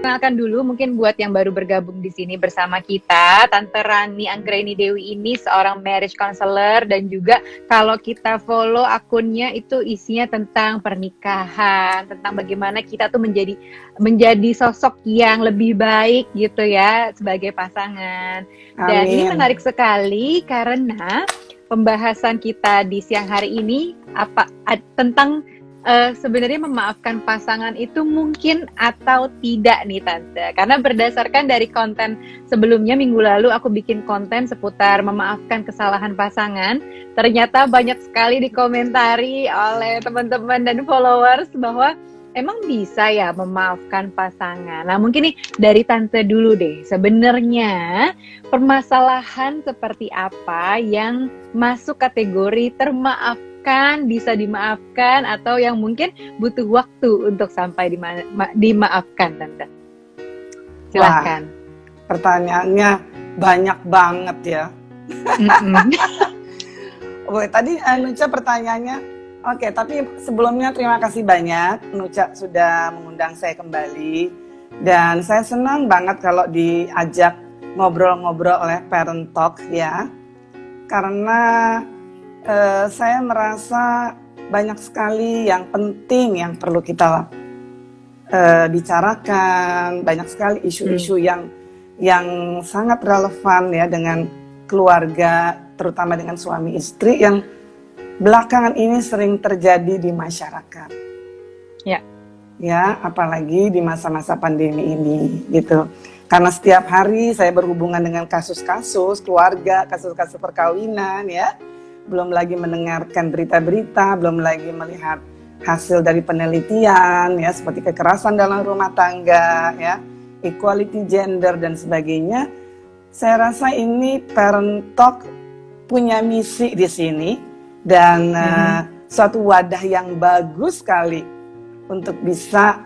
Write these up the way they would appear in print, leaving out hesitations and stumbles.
Kenalkan dulu mungkin buat yang baru bergabung di sini bersama kita, Tante Rani Anggraini Dewi ini seorang marriage counselor, dan juga kalau kita follow akunnya itu isinya tentang pernikahan, tentang bagaimana kita tuh menjadi sosok yang lebih baik gitu ya sebagai pasangan. Dan ini Amin. menarik sekali karena pembahasan kita di siang hari ini tentang sebenarnya memaafkan pasangan itu mungkin atau tidak nih Tante. Karena berdasarkan dari konten sebelumnya, minggu lalu aku bikin konten seputar memaafkan kesalahan pasangan. Ternyata banyak sekali dikomentari oleh teman-teman dan followers bahwa emang bisa ya memaafkan pasangan. Nah mungkin nih dari Tante dulu deh, sebenarnya permasalahan seperti apa yang masuk kategori bisa dimaafkan, atau yang mungkin butuh waktu untuk sampai dimaafkan, Tante? Silakan. Wah, pertanyaannya banyak banget ya. Oke, tadi Nucha pertanyaannya, oke, tapi sebelumnya terima kasih banyak Nucha sudah mengundang saya kembali. Dan saya senang banget kalau diajak ngobrol-ngobrol oleh Parent Talk ya. Karena saya merasa banyak sekali yang penting yang perlu kita bicarakan, banyak sekali isu-isu yang sangat relevan ya dengan keluarga, terutama dengan suami istri yang belakangan ini sering terjadi di masyarakat. Ya, apalagi di masa-masa pandemi ini gitu. Karena setiap hari saya berhubungan dengan kasus-kasus keluarga, kasus-kasus perkawinan ya. Belum lagi mendengarkan berita-berita, belum lagi melihat hasil dari penelitian ya, seperti kekerasan dalam rumah tangga ya, equality gender dan sebagainya. Saya rasa ini Parent Talk punya misi di sini dan suatu wadah yang bagus sekali untuk bisa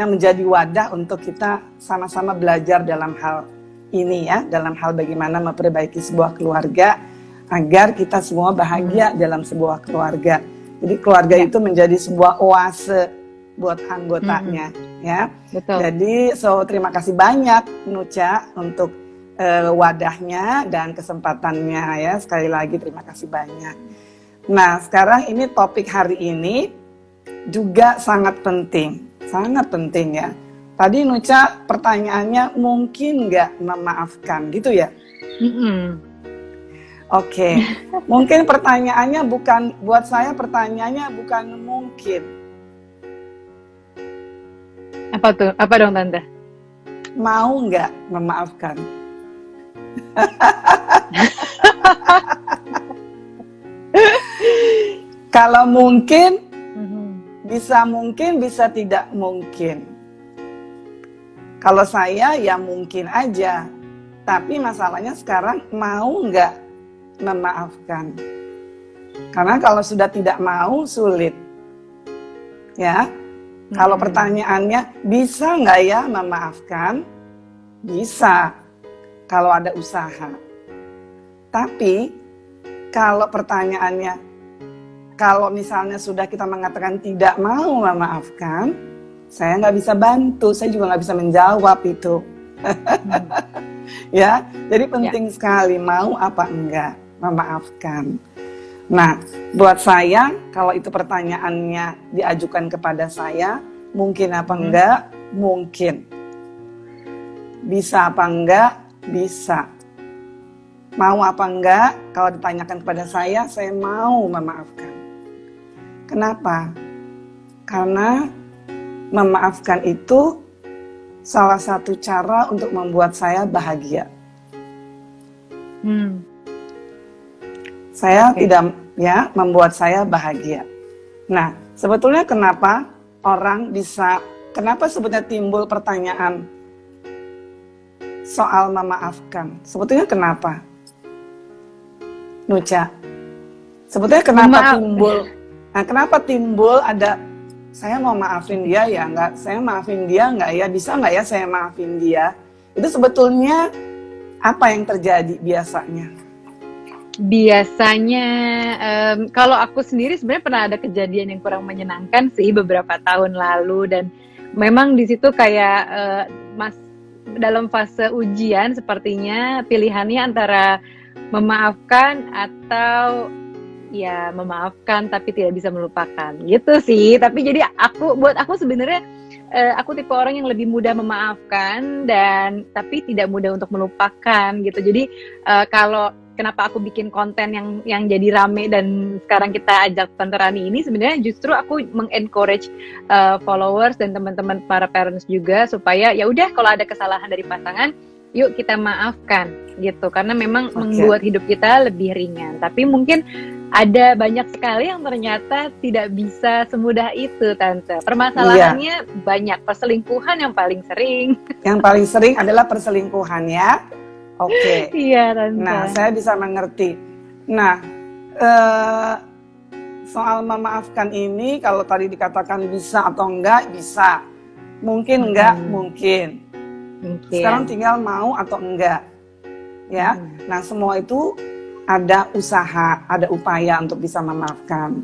menjadi wadah untuk kita sama-sama belajar dalam hal ini ya, dalam hal bagaimana memperbaiki sebuah keluarga agar kita semua bahagia dalam sebuah keluarga. Jadi keluarga itu menjadi sebuah oase buat anggotanya ya. Betul. Jadi terima kasih banyak Nucha untuk wadahnya dan kesempatannya ya. Sekali lagi terima kasih banyak. Nah sekarang ini topik hari ini juga sangat penting ya. Tadi Nucha pertanyaannya mungkin nggak memaafkan gitu ya? Oke, mungkin pertanyaannya buat saya pertanyaannya bukan mungkin. Apa tuh? Apa dong Tante? Mau nggak memaafkan? Kalau mungkin, bisa tidak mungkin. Kalau saya ya mungkin aja, tapi masalahnya sekarang mau nggak memaafkan. Karena kalau sudah tidak mau sulit ya. Kalau pertanyaannya bisa nggak ya memaafkan, bisa kalau ada usaha. Tapi kalau pertanyaannya, kalau misalnya sudah kita mengatakan tidak mau memaafkan, saya nggak bisa bantu, saya juga nggak bisa menjawab itu. Ya, jadi penting sekali mau apa enggak memaafkan. Nah, buat saya kalau itu pertanyaannya diajukan kepada saya, mungkin apa enggak? Mungkin. Bisa apa enggak? Bisa. Mau apa enggak? Kalau ditanyakan kepada saya mau memaafkan. Kenapa? Karena memaafkan itu salah satu cara untuk membuat saya bahagia. Saya tidak membuat saya bahagia. Nah, sebetulnya kenapa sebetulnya timbul pertanyaan soal memaafkan? Sebetulnya kenapa? Nucha, sebetulnya kenapa timbul ada saya mau maafin dia ya enggak, saya maafin dia enggak ya, bisa enggak ya saya maafin dia? Itu sebetulnya apa yang terjadi biasanya? Biasanya kalau aku sendiri sebenarnya pernah ada kejadian yang kurang menyenangkan sih beberapa tahun lalu, dan memang di situ kayak Mas dalam fase ujian sepertinya pilihannya antara memaafkan atau ya memaafkan tapi tidak bisa melupakan gitu sih. Tapi jadi buat aku sebenarnya aku tipe orang yang lebih mudah memaafkan dan tapi tidak mudah untuk melupakan gitu. Jadi kalau kenapa aku bikin konten yang jadi rame dan sekarang kita ajak Tante Rani ini sebenarnya justru aku mengencourage followers dan teman-teman para parents juga supaya ya udah kalau ada kesalahan dari pasangan yuk kita maafkan gitu karena memang membuat hidup kita lebih ringan. Tapi mungkin ada banyak sekali yang ternyata tidak bisa semudah itu, Tante. Permasalahannya banyak, perselingkuhan yang paling sering. Yang paling sering adalah perselingkuhan ya. Oke. Iya, Tante. Nah, saya bisa mengerti. Nah, soal memaafkan ini kalau tadi dikatakan bisa atau enggak, bisa. Mungkin enggak, mungkin. Sekarang tinggal mau atau enggak. Ya. Nah, semua itu ada usaha, ada upaya untuk bisa memaafkan.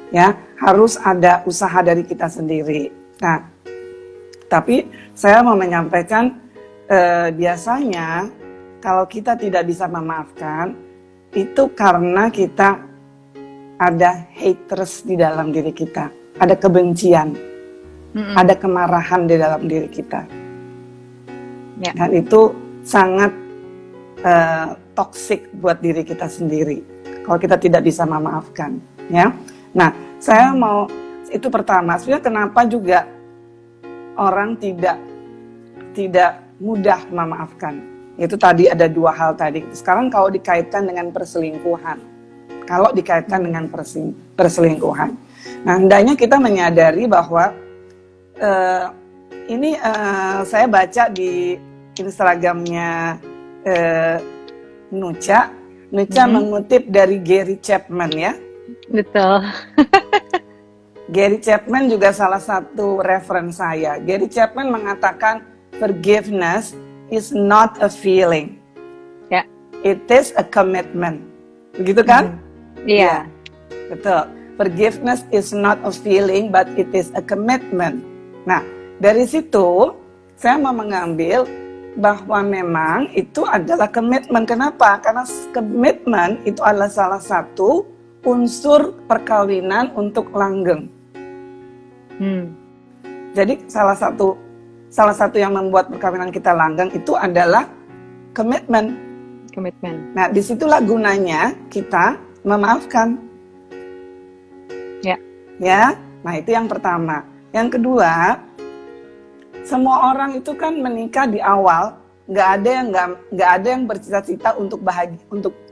Ya, harus ada usaha dari kita sendiri. Nah, tapi saya mau menyampaikan biasanya kalau kita tidak bisa memaafkan itu karena kita ada haters di dalam diri kita, ada kebencian, ada kemarahan di dalam diri kita. Ya. Dan itu sangat toksik buat diri kita sendiri kalau kita tidak bisa memaafkan, ya. Nah, saya mau itu pertama. Sebenarnya kenapa juga orang tidak mudah memaafkan? Itu tadi ada dua hal tadi. Sekarang kalau dikaitkan dengan perselingkuhan, nah hendaknya kita menyadari bahwa ini saya baca di Instagramnya Nucha mengutip dari Gary Chapman ya. Betul. Gary Chapman juga salah satu referensi saya. Gary Chapman mengatakan forgiveness is not a feeling. Ya. It is a commitment. Begitu kan? Iya. Betul. Forgiveness is not a feeling but it is a commitment. Nah, dari situ saya mau mengambil bahwa memang itu adalah komitmen. Kenapa? Karena komitmen itu adalah salah satu unsur perkawinan untuk langgeng. Jadi salah satu yang membuat perkawinan kita langgeng itu adalah komitmen. Nah, disitulah gunanya kita memaafkan. Ya. Nah, itu yang pertama. Yang kedua, semua orang itu kan menikah di awal nggak ada yang bercita-cita untuk bahagia,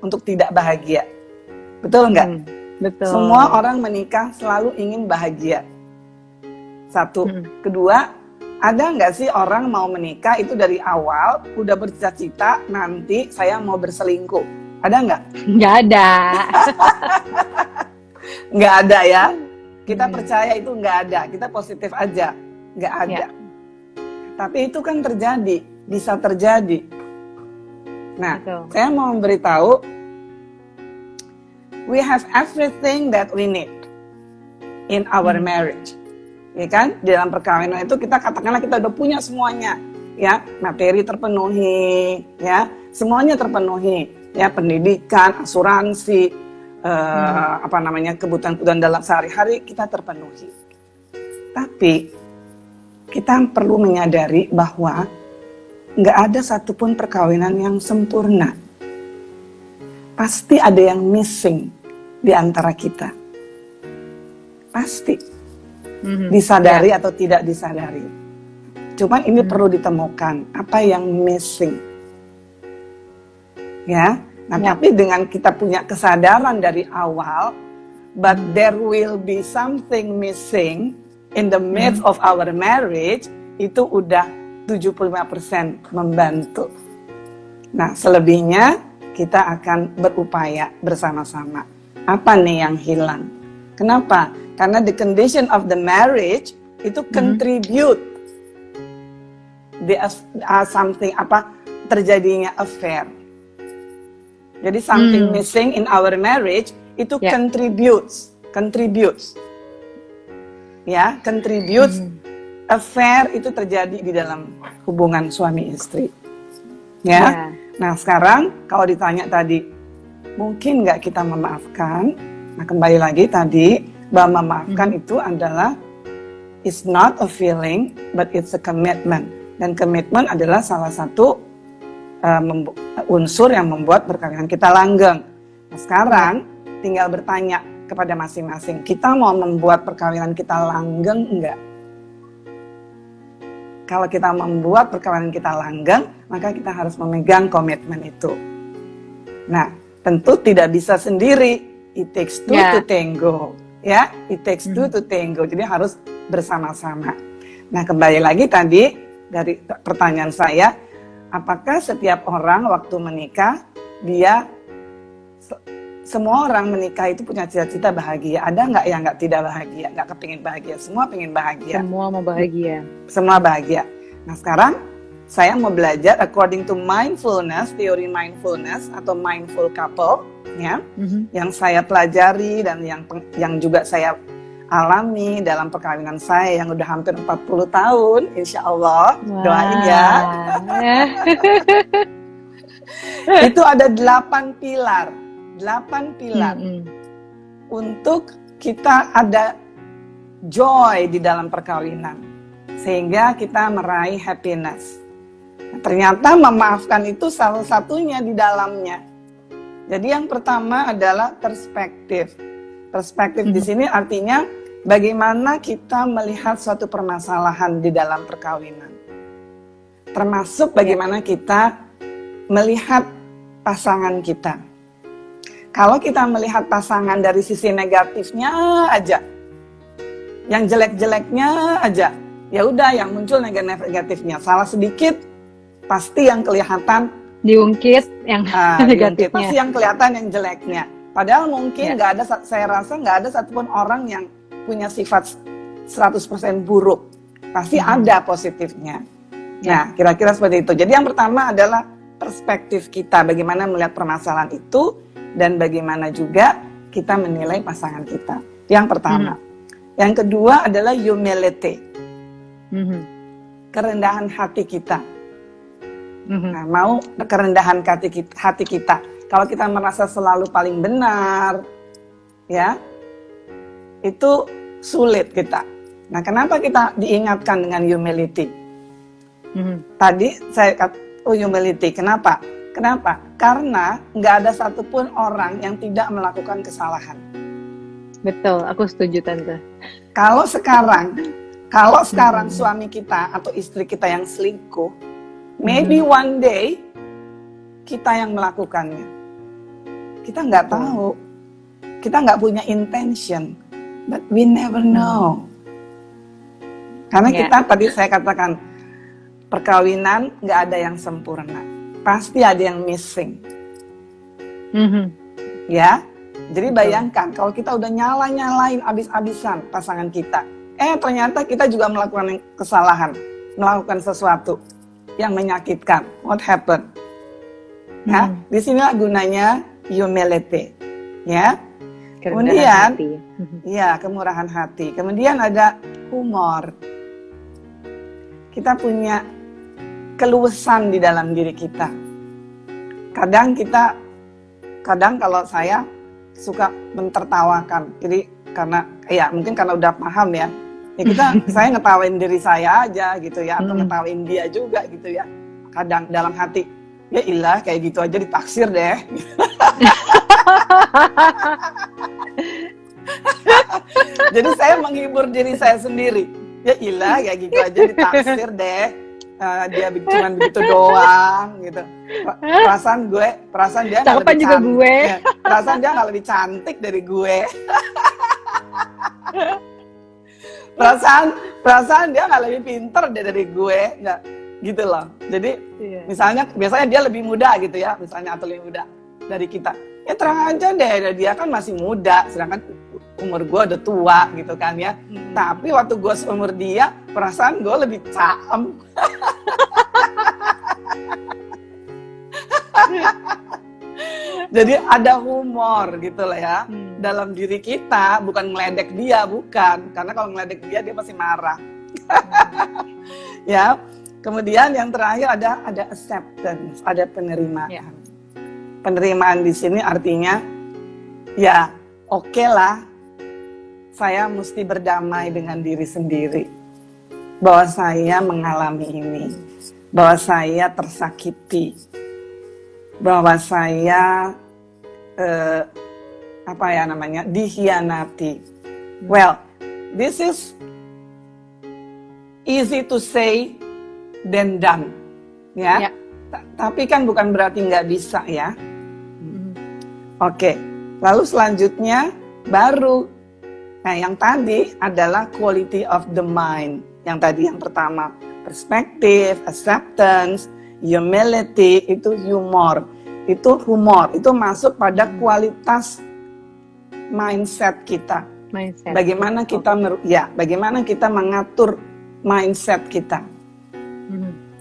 untuk tidak bahagia, betul nggak? Betul. Semua orang menikah selalu ingin bahagia. Satu, kedua, ada nggak sih orang mau menikah itu dari awal udah bercita-cita nanti saya mau berselingkuh? Ada nggak? Nggak ada. Nggak ada ya. Kita percaya itu nggak ada. Kita positif aja. Nggak ada. Ya. Tapi itu kan terjadi, bisa terjadi. Nah, saya mau memberitahu, we have everything that we need in our marriage. Ya kan? Di dalam perkawinan itu kita katakanlah kita udah punya semuanya, ya, materi terpenuhi, ya, semuanya terpenuhi, ya, pendidikan, asuransi, kebutuhan-kebutuhan dalam sehari-hari kita terpenuhi. Tapi kita perlu menyadari bahwa nggak ada satupun perkawinan yang sempurna. Pasti ada yang missing di antara kita. Pasti. Disadari atau tidak disadari. Cuman ini perlu ditemukan. Apa yang missing. Ya. Nah, tapi dengan kita punya kesadaran dari awal, but there will be something missing in the midst of our marriage, itu udah 75% membantu. Nah, selebihnya kita akan berupaya bersama-sama. Apa nih yang hilang? Kenapa? Karena the condition of the marriage itu contribute something terjadinya affair. Jadi something missing in our marriage itu contributes. Ya, contributes affair itu terjadi di dalam hubungan suami istri. Ya. Nah sekarang kalau ditanya tadi, mungkin nggak kita memaafkan? Nah kembali lagi tadi, bahwa memaafkan itu adalah it's not a feeling, but it's a commitment. Dan komitmen adalah salah satu unsur yang membuat perkawinan kita langgeng. Nah, sekarang tinggal bertanya kepada masing-masing, kita mau membuat perkawinan kita langgeng enggak? Kalau kita membuat perkawinan kita langgeng, maka kita harus memegang komitmen itu. Nah, tentu tidak bisa sendiri. It takes two to tango. Ya, it takes two to tango. Jadi harus bersama-sama. Nah, kembali lagi tadi dari pertanyaan saya, apakah setiap orang waktu menikah, semua orang menikah itu punya cita-cita bahagia? Ada nggak yang nggak tidak bahagia, nggak kepingin bahagia? Semua pengen bahagia. Semua mau bahagia. Semua bahagia. Nah sekarang saya mau belajar according to mindfulness, teori mindfulness atau mindful couple, ya, yang saya pelajari dan yang juga saya alami dalam perkawinan saya yang udah hampir 40 tahun, insya Allah. Wow. Doain ya. Itu ada 8 pilar. 8 pilar untuk kita ada joy di dalam perkawinan sehingga kita meraih happiness. Nah, ternyata memaafkan itu salah satunya di dalamnya. Jadi yang pertama adalah perspektif. Perspektif di sini artinya bagaimana kita melihat suatu permasalahan di dalam perkawinan. Termasuk bagaimana kita melihat pasangan kita. Kalau kita melihat pasangan dari sisi negatifnya aja, yang jelek-jeleknya aja, ya udah yang muncul negatifnya. Salah sedikit, pasti yang kelihatan diungkit yang negatifnya. Pasti yang kelihatan yang jeleknya. Padahal mungkin nggak ada, saya rasa nggak ada satupun orang yang punya sifat 100% buruk. Pasti ada positifnya. Nah, kira-kira seperti itu. Jadi yang pertama adalah perspektif kita, bagaimana melihat permasalahan itu, dan bagaimana juga kita menilai pasangan kita. Yang pertama. Yang kedua adalah humility. Kerendahan hati kita. Nah, mau kerendahan hati kita. Kalau kita merasa selalu paling benar, ya, itu sulit kita. Nah, kenapa kita diingatkan dengan humility? Tadi saya kata, humility, kenapa? Kenapa? Karena nggak ada satupun orang yang tidak melakukan kesalahan. Betul, aku setuju Tante. Kalau sekarang suami kita atau istri kita yang selingkuh, maybe one day kita yang melakukannya. Kita nggak tahu, kita nggak punya intention, but we never know. Karena kita tadi saya katakan perkawinan nggak ada yang sempurna. Pasti ada yang missing. Ya, jadi bayangkan kalau kita udah nyalain abis-abisan pasangan kita, ternyata kita juga melakukan kesalahan, melakukan sesuatu yang menyakitkan. What happened? Ya, disinilah gunanya humility. Ya, kemudian, ya kemurahan hati. Kemudian ada humor. Kita punya keluasan di dalam diri kita. Kadang kalau saya suka mentertawakan. Jadi mungkin karena udah paham ya. Saya ngetawain diri saya aja gitu ya, atau ngetawain dia juga gitu ya. Kadang dalam hati, ya ilah kayak gitu aja ditaksir deh. Jadi saya menghibur diri saya sendiri. Ya ilah kayak gitu aja ditaksir deh. Dia cuma begitu doang gitu. Perasaan dia nggak lebih juga cantik. gue. Ya, perasaan dia nggak lebih cantik dari gue. perasaan dia nggak lebih pinter dari gue, nggak gitu loh. Jadi misalnya biasanya dia lebih muda gitu ya, misalnya atau lebih muda dari kita. Ya terang aja deh, dia kan masih muda, sedangkan umur gue udah tua gitu kan ya. Tapi waktu gue seumur dia, perasaan gue lebih caem. Jadi ada humor gitu lah ya dalam diri kita, bukan meledek dia, bukan. Karena kalau meledek dia pasti marah. Ya. Kemudian yang terakhir ada acceptance, ada penerimaan. Ya. Penerimaan di sini artinya ya oke lah, saya mesti berdamai dengan diri sendiri bahwa saya mengalami ini, bahwa saya tersakiti, bahwa saya dikhianati. Well, this is easy to say than done, ya. Tapi kan bukan berarti nggak bisa, ya. Oke, lalu selanjutnya baru, nah yang tadi adalah quality of the mind. Yang tadi yang pertama perspektif, acceptance, humility, itu humor. Itu masuk pada kualitas mindset kita. Bagaimana kita mengatur mindset kita.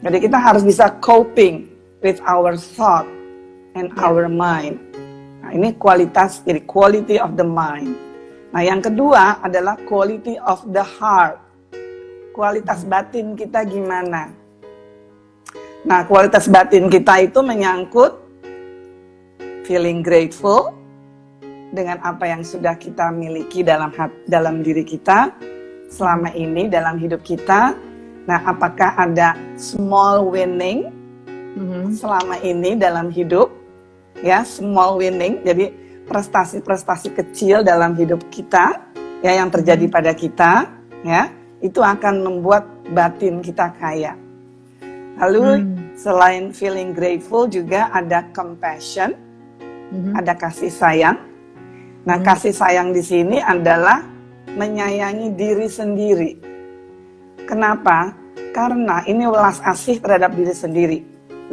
Jadi kita harus bisa coping with our thought and our mind. Nah, ini jadi quality of the mind. Nah, yang kedua adalah quality of the heart. Kualitas batin kita gimana? Nah, kualitas batin kita itu menyangkut feeling grateful dengan apa yang sudah kita miliki dalam diri kita selama ini dalam hidup kita. Nah, apakah ada small winning selama ini dalam hidup? Ya, small winning. Jadi prestasi-prestasi kecil dalam hidup kita, ya, yang terjadi pada kita, ya, itu akan membuat batin kita kaya. Lalu selain feeling grateful juga ada compassion, ada kasih sayang. Nah, kasih sayang di sini adalah menyayangi diri sendiri. Kenapa? Karena ini welas asih terhadap diri sendiri.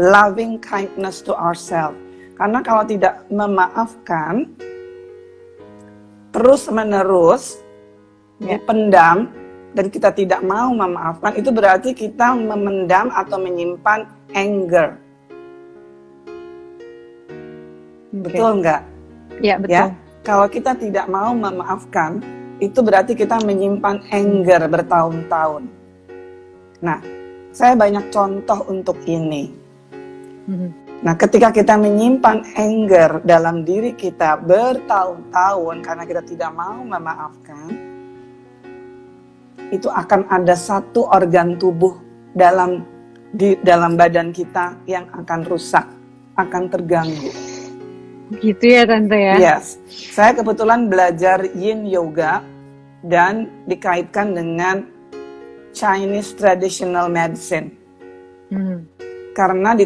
Loving kindness to ourselves. Karena kalau tidak memaafkan, terus-menerus dipendam, dan kita tidak mau memaafkan, itu berarti kita memendam atau menyimpan anger. Betul nggak? Ya, betul. Ya? Kalau kita tidak mau memaafkan, itu berarti kita menyimpan anger bertahun-tahun. Nah, saya banyak contoh untuk ini. Nah, ketika kita menyimpan anger dalam diri kita bertahun-tahun karena kita tidak mau memaafkan, itu akan ada satu organ tubuh dalam badan kita yang akan rusak, akan terganggu. Gitu ya, Tante, ya? Yes. Saya kebetulan belajar Yin Yoga dan dikaitkan dengan Chinese traditional medicine. Karena di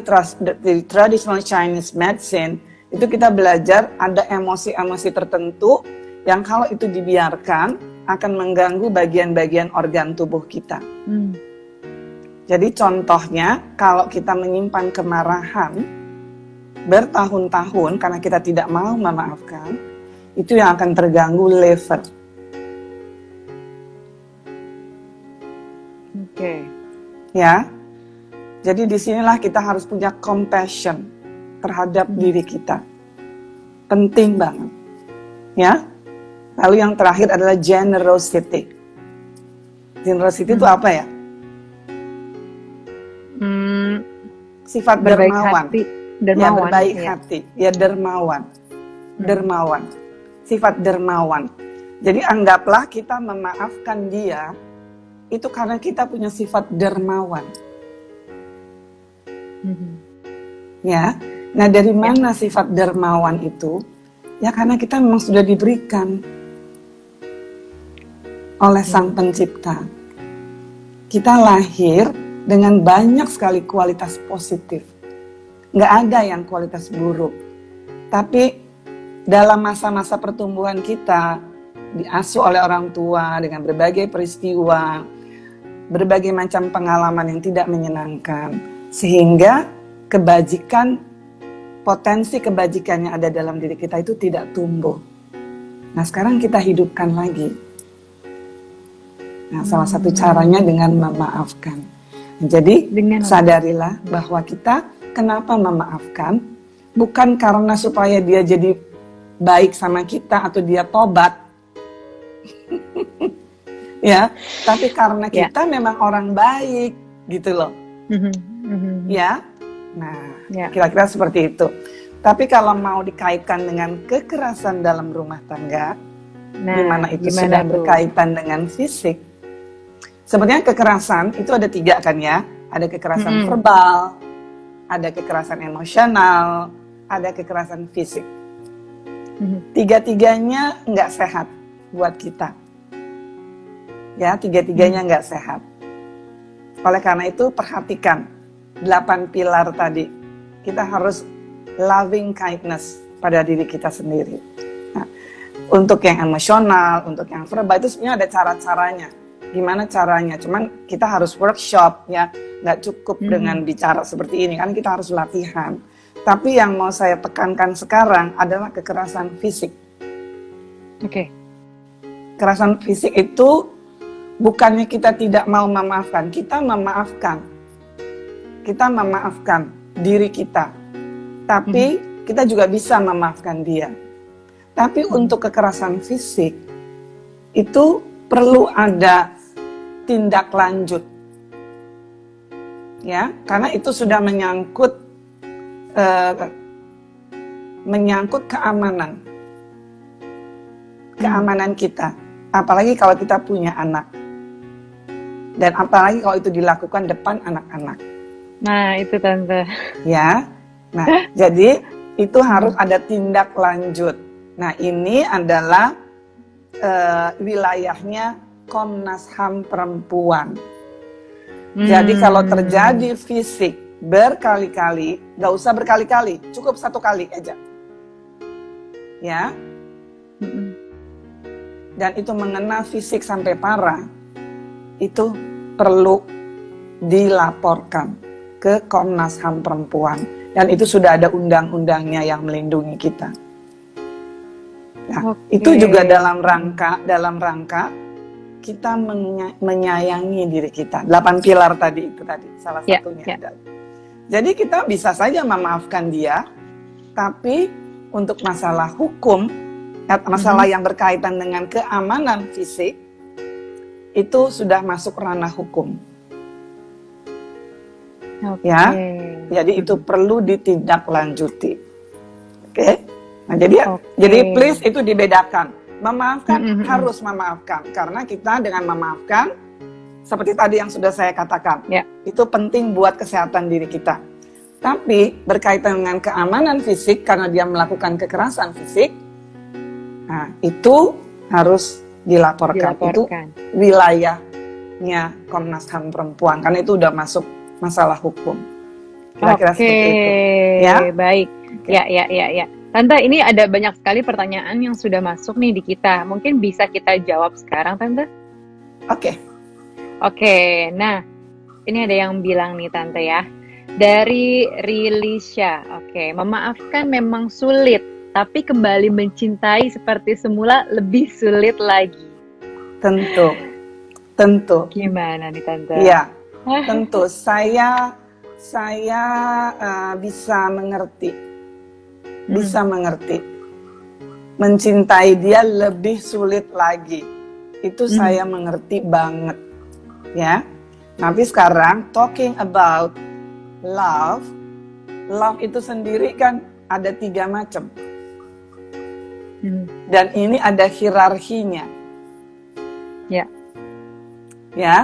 traditional Chinese medicine itu kita belajar ada emosi-emosi tertentu yang kalau itu dibiarkan akan mengganggu bagian-bagian organ tubuh kita. Jadi contohnya kalau kita menyimpan kemarahan bertahun-tahun karena kita tidak mau memaafkan, itu yang akan terganggu liver. Oke. Ya. Jadi disinilah kita harus punya compassion terhadap diri kita. Penting banget. Ya. Lalu yang terakhir adalah generosity. Generosity itu apa ya? Sifat dermawan. Ya, berbaik hati. Ya, dermawan. Dermawan. Sifat dermawan. Jadi anggaplah kita memaafkan dia, itu karena kita punya sifat dermawan. Ya, nah dari mana sifat dermawan itu? Ya karena kita memang sudah diberikan oleh Sang Pencipta. Kita lahir dengan banyak sekali kualitas positif. Nggak ada yang kualitas buruk. Tapi dalam masa-masa pertumbuhan kita, diasuh oleh orang tua dengan berbagai peristiwa, berbagai macam pengalaman yang tidak menyenangkan, sehingga kebajikan, potensi kebajikan yang ada dalam diri kita itu tidak tumbuh. Nah, sekarang kita hidupkan lagi. Nah, salah satu caranya dengan memaafkan. Jadi, sadarilah bahwa kita kenapa memaafkan, bukan karena supaya dia jadi baik sama kita atau dia tobat. ya. Tapi karena Ya. kita memang orang baik, gitu loh, ya. Nah, Ya. kira-kira seperti itu. Tapi kalau mau dikaitkan dengan kekerasan dalam rumah tangga, di mana itu gimana sudah tuh? berkaitan dengan fisik. Sebenarnya kekerasan itu ada 3 kan ya. Ada kekerasan verbal, ada kekerasan emosional, ada kekerasan fisik. Tiga-tiganya nggak sehat buat kita. Ya, tiga-tiganya nggak sehat. Oleh karena itu perhatikan 8 pilar tadi. Kita harus loving kindness pada diri kita sendiri. Nah, untuk yang emosional, untuk yang verbal itu sebenarnya ada cara-caranya. Gimana caranya? Cuman kita harus workshop ya, nggak cukup dengan bicara seperti ini kan, kita harus latihan. Tapi yang mau saya tekankan sekarang adalah kekerasan fisik. Oke. Kekerasan fisik itu bukannya kita tidak mau memaafkan, kita memaafkan. Kita memaafkan diri kita. Tapi kita juga bisa memaafkan dia. Tapi untuk kekerasan fisik itu perlu ada tindak lanjut. Ya, karena itu sudah menyangkut keamanan. Keamanan kita. Apalagi kalau kita punya anak. Dan apalagi kalau itu dilakukan depan anak-anak. Nah, itu Tante. Ya. Nah, jadi itu harus ada tindak lanjut. Nah, ini adalah wilayahnya Komnas HAM Perempuan. Jadi kalau terjadi fisik berkali-kali, nggak usah berkali-kali, cukup 1 kali aja. Ya. Dan itu mengena fisik sampai parah, itu perlu dilaporkan ke Komnas HAM Perempuan. Dan itu sudah ada undang-undangnya yang melindungi kita. Nah, itu juga dalam rangka kita menyayangi diri kita. 8 pilar tadi itu tadi salah satunya adalah. Jadi kita bisa saja memaafkan dia, tapi untuk masalah hukum, masalah yang berkaitan dengan keamanan fisik, itu sudah masuk ranah hukum. Ya, jadi itu perlu ditindaklanjuti. Oke? Nah, jadi please itu dibedakan. Memaafkan harus memaafkan, karena kita dengan memaafkan, seperti tadi yang sudah saya katakan, itu penting buat kesehatan diri kita. Tapi berkaitan dengan keamanan fisik, karena dia melakukan kekerasan fisik, nah itu harus dilaporkan. Itu wilayahnya Komnas HAM Perempuan, karena itu udah masuk masalah hukum. Kira-kira seperti itu. Ya, baik. Ya. Tante, ini ada banyak sekali pertanyaan yang sudah masuk nih di kita. Mungkin bisa kita jawab sekarang, Tante? Oke, nah ini ada yang bilang nih Tante ya. Dari Rilisha, memaafkan memang sulit, tapi kembali mencintai seperti semula lebih sulit lagi. Tentu. Gimana nih Tante? Iya, tentu. Saya bisa mengerti. Mencintai dia lebih sulit lagi. Itu saya mengerti banget. Ya. Tapi sekarang talking about love itu sendiri kan ada 3 macam. Dan ini ada hierarkinya. Ya.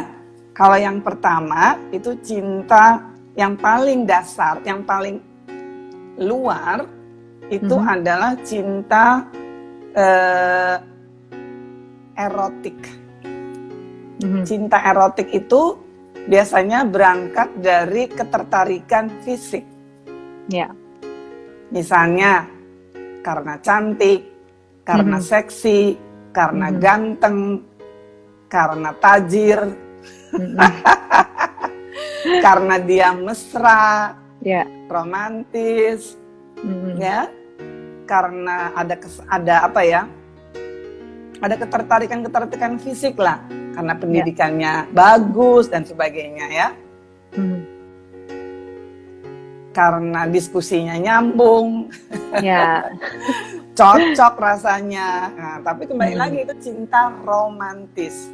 Kalau yang pertama itu cinta yang paling dasar, yang paling luar, itu adalah cinta erotik. Cinta erotik itu biasanya berangkat dari ketertarikan fisik. Misalnya karena cantik, karena seksi, karena ganteng, karena tajir, karena dia mesra, romantis, ya, karena ada ketertarikan fisik lah, karena pendidikannya bagus dan sebagainya, ya, karena diskusinya nyambung, cocok rasanya. Nah, tapi kembali lagi itu cinta romantis.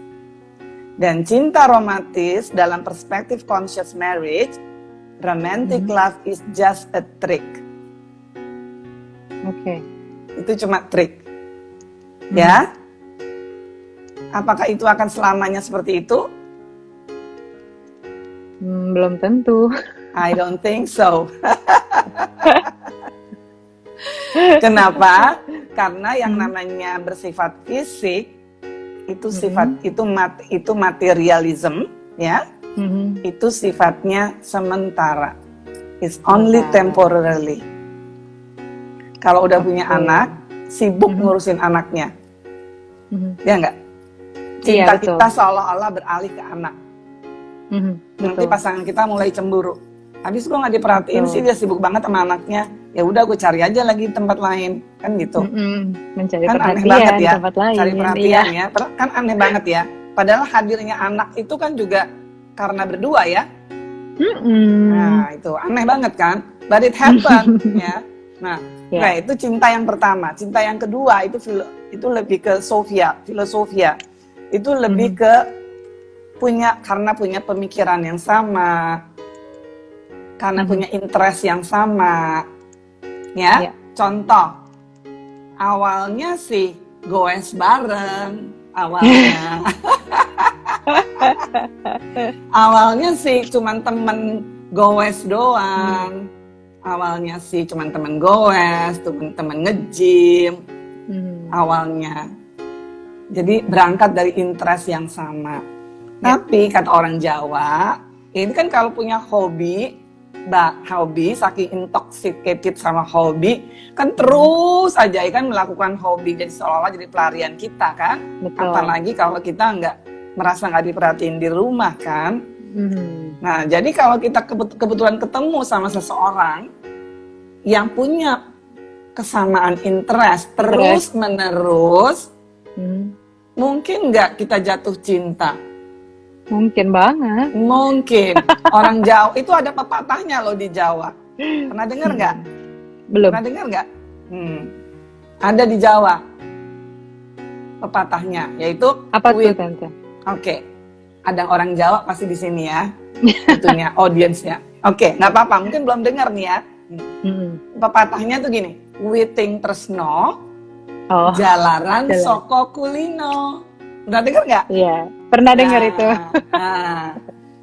Dan cinta romantis dalam perspektif conscious marriage, romantic love is just a trick. Oke. Itu cuma trik. Ya. Apakah itu akan selamanya seperti itu? Belum tentu. I don't think so. Kenapa? Karena yang namanya bersifat fisik itu itu materialism, ya. Itu sifatnya sementara. It's only temporarily. Kalau udah punya anak, sibuk ngurusin anaknya. Ya enggak? Cinta kita seolah-olah beralih ke anak. Nanti pasangan kita mulai cemburu. Habis gue nggak diperhatiin sih, dia sibuk banget sama anaknya. Ya udah, gue cari aja lagi di tempat lain, kan gitu. Mencari kan perhatian aneh banget ya, di tempat lain. cari perhatian ya. Kan aneh banget ya. Padahal hadirnya anak itu kan juga karena berdua ya. Nah itu aneh banget kan. But it happened ya. Nah, nah itu cinta yang pertama. Cinta yang kedua itu lebih ke filosofia. Itu lebih ke karena punya pemikiran yang sama, karena punya interest yang sama, ya. Contoh, awalnya sih goes bareng, awalnya sih cuman temen goes doang, awalnya sih cuman temen goes, temen nge-gym, awalnya. Jadi berangkat dari interest yang sama. Tapi kata orang Jawa, ini kan kalau punya hobi saking intoxicated sama hobi, kan terus aja kan melakukan hobi, jadi seolah-olah jadi pelarian kita kan. Betul. Apalagi kalau kita merasa nggak diperhatiin di rumah kan. Nah jadi kalau kita kebetulan ketemu sama seseorang yang punya kesamaan interest terus menerus, mungkin nggak kita jatuh cinta? Mungkin banget. Mungkin. Orang Jawa itu ada pepatahnya loh di Jawa. Pernah dengar nggak? Belum. Pernah dengar nggak? Ada di Jawa pepatahnya, yaitu apa tuh Tante? Oke. Ada orang Jawa pasti di sini ya, itunya audiensnya. Oke, nggak apa-apa. Mungkin belum dengar nih ya. Pepatahnya tuh gini, witing tresno, jalaran soko kulino. Udah dengar nggak? Iya. Pernah dengar itu.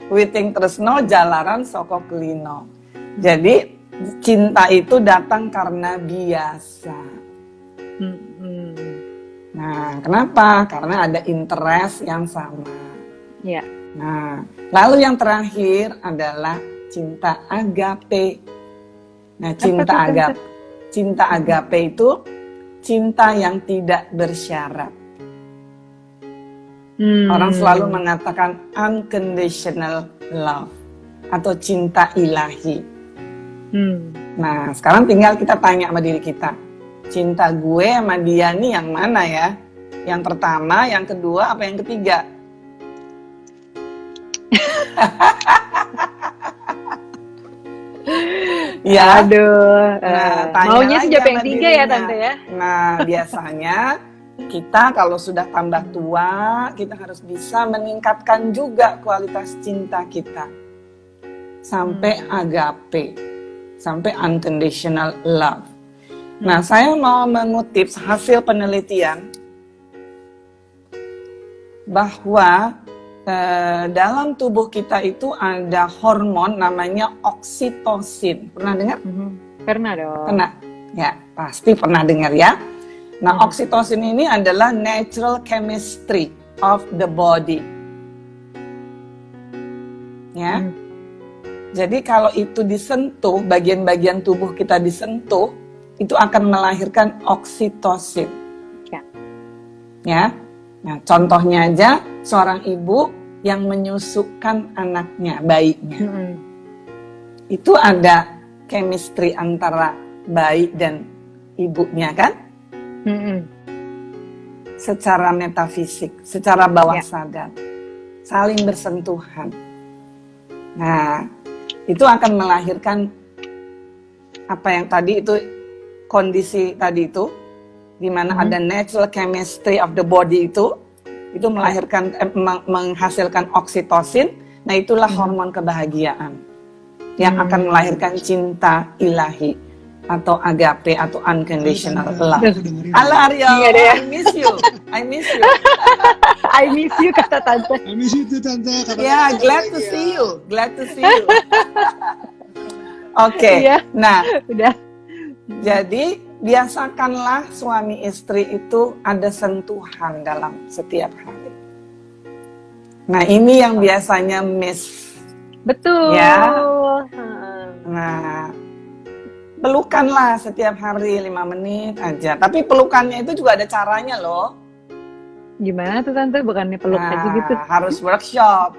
Witing tresno jalaran soko kulino. Jadi cinta itu datang karena biasa. Nah, kenapa? Karena ada interest yang sama. Ya. Nah, lalu yang terakhir adalah cinta agape. Nah, cinta agape itu cinta yang tidak bersyarat. Orang selalu mengatakan unconditional love atau cinta ilahi. Nah, sekarang tinggal kita tanya sama diri kita, cinta gue sama dia nih yang mana ya? Yang pertama, yang kedua, apa yang ketiga? Ya, aduh. Maunya sih jawab yang tiga ya Tante ya. Nah, biasanya kita kalau sudah tambah tua, kita harus bisa meningkatkan juga kualitas cinta kita sampai agape, sampai unconditional love. Nah, saya mau mengutip hasil penelitian bahwa dalam tubuh kita itu ada hormon namanya oksitosin. Pernah dengar? Pernah dong. Pernah? Ya, pasti pernah dengar ya. Nah, oksitosin ini adalah natural chemistry of the body. Ya. Jadi kalau itu disentuh, bagian-bagian tubuh kita disentuh, itu akan melahirkan oksitosin. Ya. Nah, contohnya aja seorang ibu yang menyusukan anaknya, bayinya. Itu ada chemistry antara bayi dan ibunya kan? Secara metafisik, secara bawah sadar, saling bersentuhan. Nah, itu akan melahirkan apa yang tadi itu, kondisi tadi itu, di mana ada natural chemistry of the body itu, itu melahirkan menghasilkan oksitosin. Nah, itulah hormon kebahagiaan yang akan melahirkan cinta ilahi atau agape atau unconditional love. Halo Aryo, I miss you. I miss you. I miss you kata tante. I miss you too, Tante. Ya, glad to see you. Glad to see you. Oke. Iya. Nah, Udah. jadi biasakanlah suami istri itu ada sentuhan dalam setiap hari. Nah, ini yang biasanya miss. Betul. Ya. Nah, pelukanlah setiap hari 5 menit aja. Tapi pelukannya itu juga ada caranya loh. Gimana tuh tante? Bukannya peluk aja gitu? Harus workshop.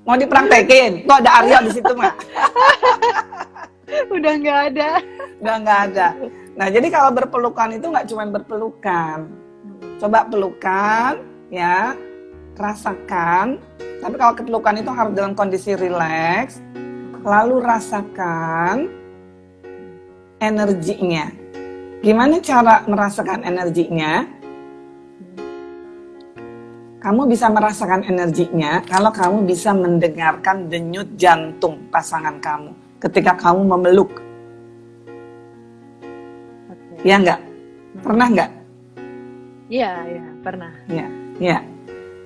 Mau dipraktekin? Tuh ada Aryo di situ mah. Udah nggak ada. Udah nggak ada. Nah, jadi kalau berpelukan itu nggak cuma berpelukan. Coba pelukan, ya, rasakan. Tapi kalau kepelukan itu harus dalam kondisi rileks. Lalu rasakan energinya. Gimana cara merasakan energinya? Kamu bisa merasakan energinya kalau kamu bisa mendengarkan denyut jantung pasangan kamu ketika kamu memeluk. Ya enggak? Pernah enggak? Iya, pernah. Ya.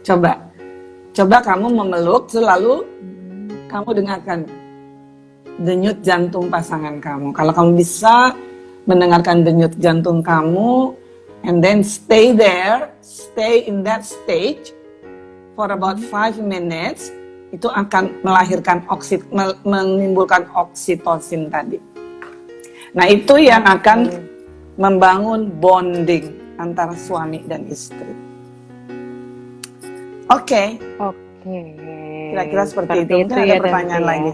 Coba kamu memeluk, selalu kamu dengarkan denyut jantung pasangan kamu. Kalau kamu bisa mendengarkan denyut jantung kamu, and then stay in that stage for about 5 minutes, itu akan melahirkan menimbulkan oksitosin tadi. Nah, itu yang akan membangun bonding antara suami dan istri. Oke. Kira-kira seperti itu. Mungkin ada pertanyaan lagi.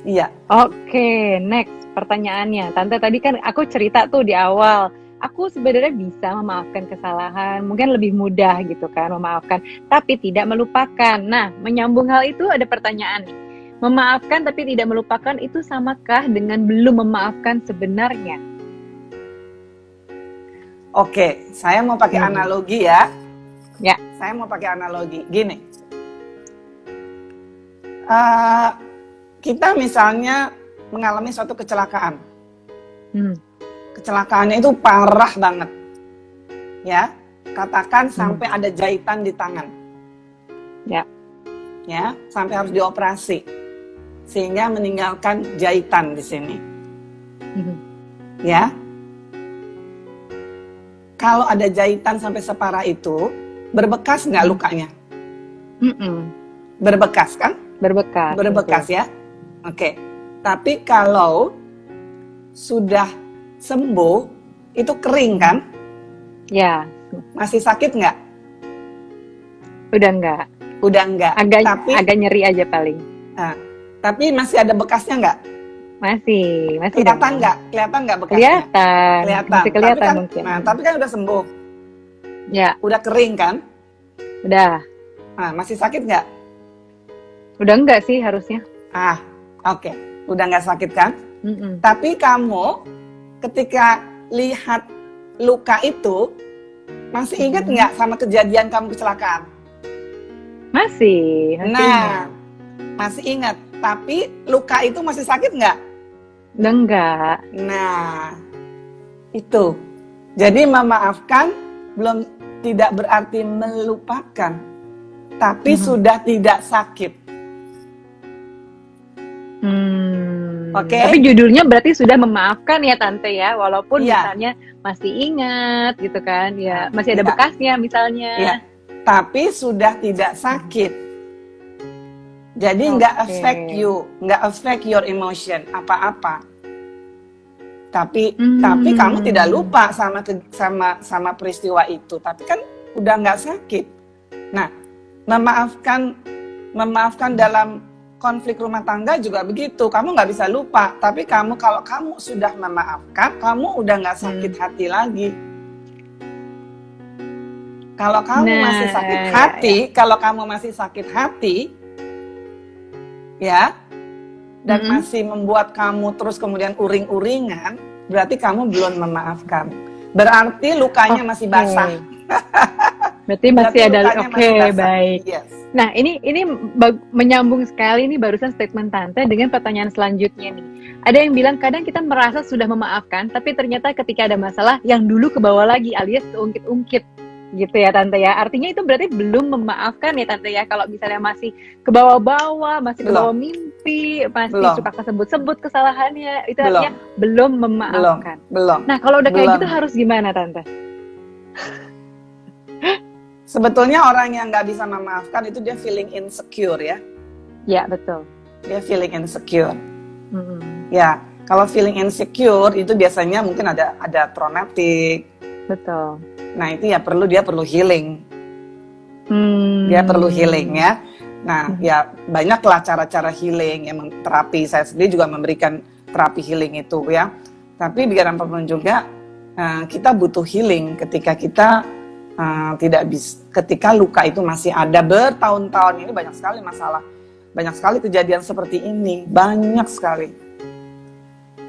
Iya. Oke, next pertanyaannya. Tante tadi kan aku cerita tuh di awal, aku sebenarnya bisa memaafkan kesalahan, mungkin lebih mudah gitu kan memaafkan, tapi tidak melupakan. Nah, menyambung hal itu ada pertanyaan nih. Memaafkan tapi tidak melupakan itu samakah dengan belum memaafkan sebenarnya? Oke, saya mau pakai analogi ya. Ya. Saya mau pakai analogi. Gini. Kita misalnya mengalami suatu kecelakaan. Kecelakaannya itu parah banget. Ya, katakan sampai ada jahitan di tangan. Ya, sampai harus dioperasi. Sehingga meninggalkan jahitan di sini. Ya. Kalau ada jahitan sampai separah itu, berbekas nggak lukanya? Berbekas kan? Berbekas ya. Oke. Tapi kalau sudah sembuh, itu kering kan? Ya. Masih sakit nggak? Udah enggak. Agak nyeri aja paling. Nah, tapi masih ada bekasnya nggak? Masih kelihatan nggak? Kelihatan nggak bekasnya? Kelihatan. Masih kelihatan kan, mungkin. Nah, tapi kan udah sembuh. Ya. Udah kering kan? Udah. Nah, masih sakit nggak? Udah enggak sih harusnya. Oke. Udah nggak sakit kan? Tapi kamu ketika lihat luka itu, masih ingat nggak sama kejadian kamu kecelakaan? Masih Nah, masih ingat. Tapi luka itu masih sakit nggak? Udah enggak. Nah, itu. Jadi memaafkan tidak berarti melupakan, tapi sudah tidak sakit. Oke. Tapi judulnya berarti sudah memaafkan ya Tante ya, walaupun misalnya masih ingat gitu kan, ya masih ada bekasnya misalnya. Ya. Tapi sudah tidak sakit. Jadi nggak affect your emotion apa-apa. Tapi kamu tidak lupa sama peristiwa itu. Tapi kan udah nggak sakit. Nah, memaafkan dalam konflik rumah tangga juga begitu. Kamu nggak bisa lupa. Tapi kalau kamu sudah memaafkan, kamu udah nggak sakit hati lagi. Kalau kamu masih sakit hati, kalau kamu masih sakit hati, ya, dan masih membuat kamu terus kemudian uring-uringan, berarti kamu belum memaafkan. Berarti lukanya masih basah. Berarti masih ada, lukanya oke, masih basah. baik. Yes. Nah, ini menyambung sekali nih barusan statement Tante dengan pertanyaan selanjutnya nih. Ada yang bilang kadang kita merasa sudah memaafkan, tapi ternyata ketika ada masalah yang dulu ke bawah lagi alias keungkit-ungkit gitu ya Tante ya. Artinya itu berarti belum memaafkan ya Tante ya. Kalau misalnya masih ke bawah-bawah, masih ke Belum. bawah mimpi, masih Belum. suka kesebut-sebut kesalahannya, itu Belum. artinya belum memaafkan. Belum. Nah, kalau udah kayak Belum. gitu harus gimana Tante? Sebetulnya orang yang nggak bisa memaafkan itu dia feeling insecure ya. Ya, betul. Dia feeling insecure. Mm-mm. Ya, kalau feeling insecure itu biasanya mungkin ada traumatic. Betul. Nah itu ya dia perlu healing. Dia perlu healing ya. Nah ya banyaklah cara-cara healing yang terapi. Saya sendiri juga memberikan terapi healing itu ya. Tapi bagaimanapun juga kita butuh healing ketika kita tidak bisa, ketika luka itu masih ada bertahun-tahun. Ini banyak sekali masalah, banyak sekali kejadian seperti ini, banyak sekali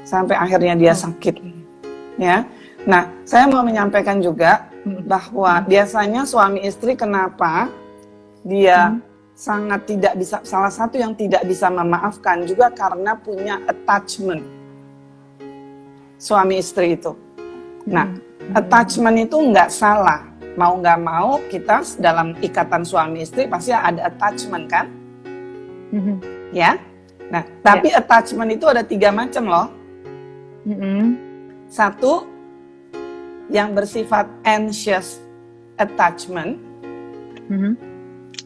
sampai akhirnya dia sakit ya. Nah saya mau menyampaikan juga bahwa biasanya suami istri kenapa dia sangat tidak bisa, salah satu yang tidak bisa memaafkan juga karena punya attachment suami istri itu. Nah attachment itu nggak salah. Mau nggak mau kita dalam ikatan suami istri pasti ada attachment kan? Ya. Nah, tapi attachment itu ada 3 macam loh. Satu, yang bersifat anxious attachment.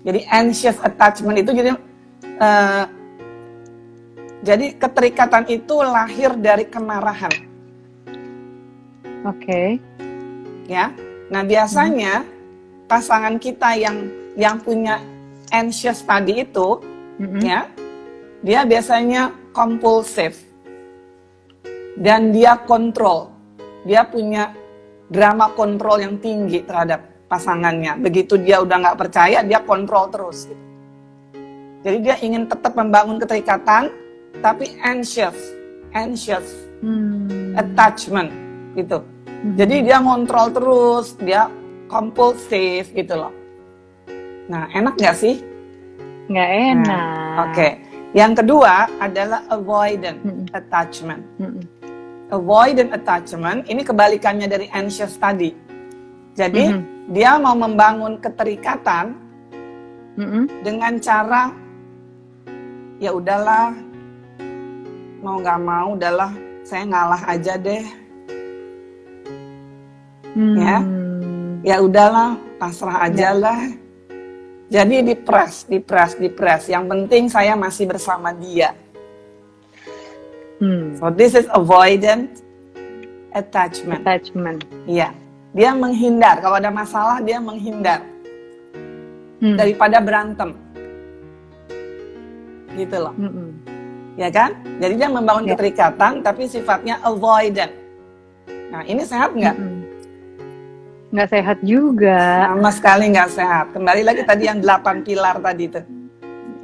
Jadi anxious attachment itu jadi keterikatan itu lahir dari kemarahan. Oke. Ya. Nah biasanya pasangan kita yang punya anxious tadi itu, ya, dia biasanya kompulsif dan dia kontrol, dia punya drama kontrol yang tinggi terhadap pasangannya. Begitu dia udah nggak percaya, dia kontrol terus. Jadi dia ingin tetap membangun keterikatan, tapi anxious attachment gitu. Jadi dia ngontrol terus, dia kompulsif gitu loh. Nah, enak nggak sih? Nggak enak. Nah, oke. Yang kedua adalah avoidant attachment. Avoidant attachment, ini kebalikannya dari anxious tadi. Jadi, dia mau membangun keterikatan dengan cara, ya udahlah, mau nggak mau, udahlah, saya ngalah aja deh. Ya udahlah, pasrah aja lah. Jadi dipres. Yang penting saya masih bersama dia. So this is avoidant attachment. Iya, dia menghindar. Kalau ada masalah dia menghindar daripada berantem. Gitu loh. Ya kan? Jadi dia membangun keterikatan, tapi sifatnya avoidant. Nah ini sehat nggak? Nggak sehat juga. Sama sekali nggak sehat. Kembali lagi tadi yang 8 pilar tadi itu.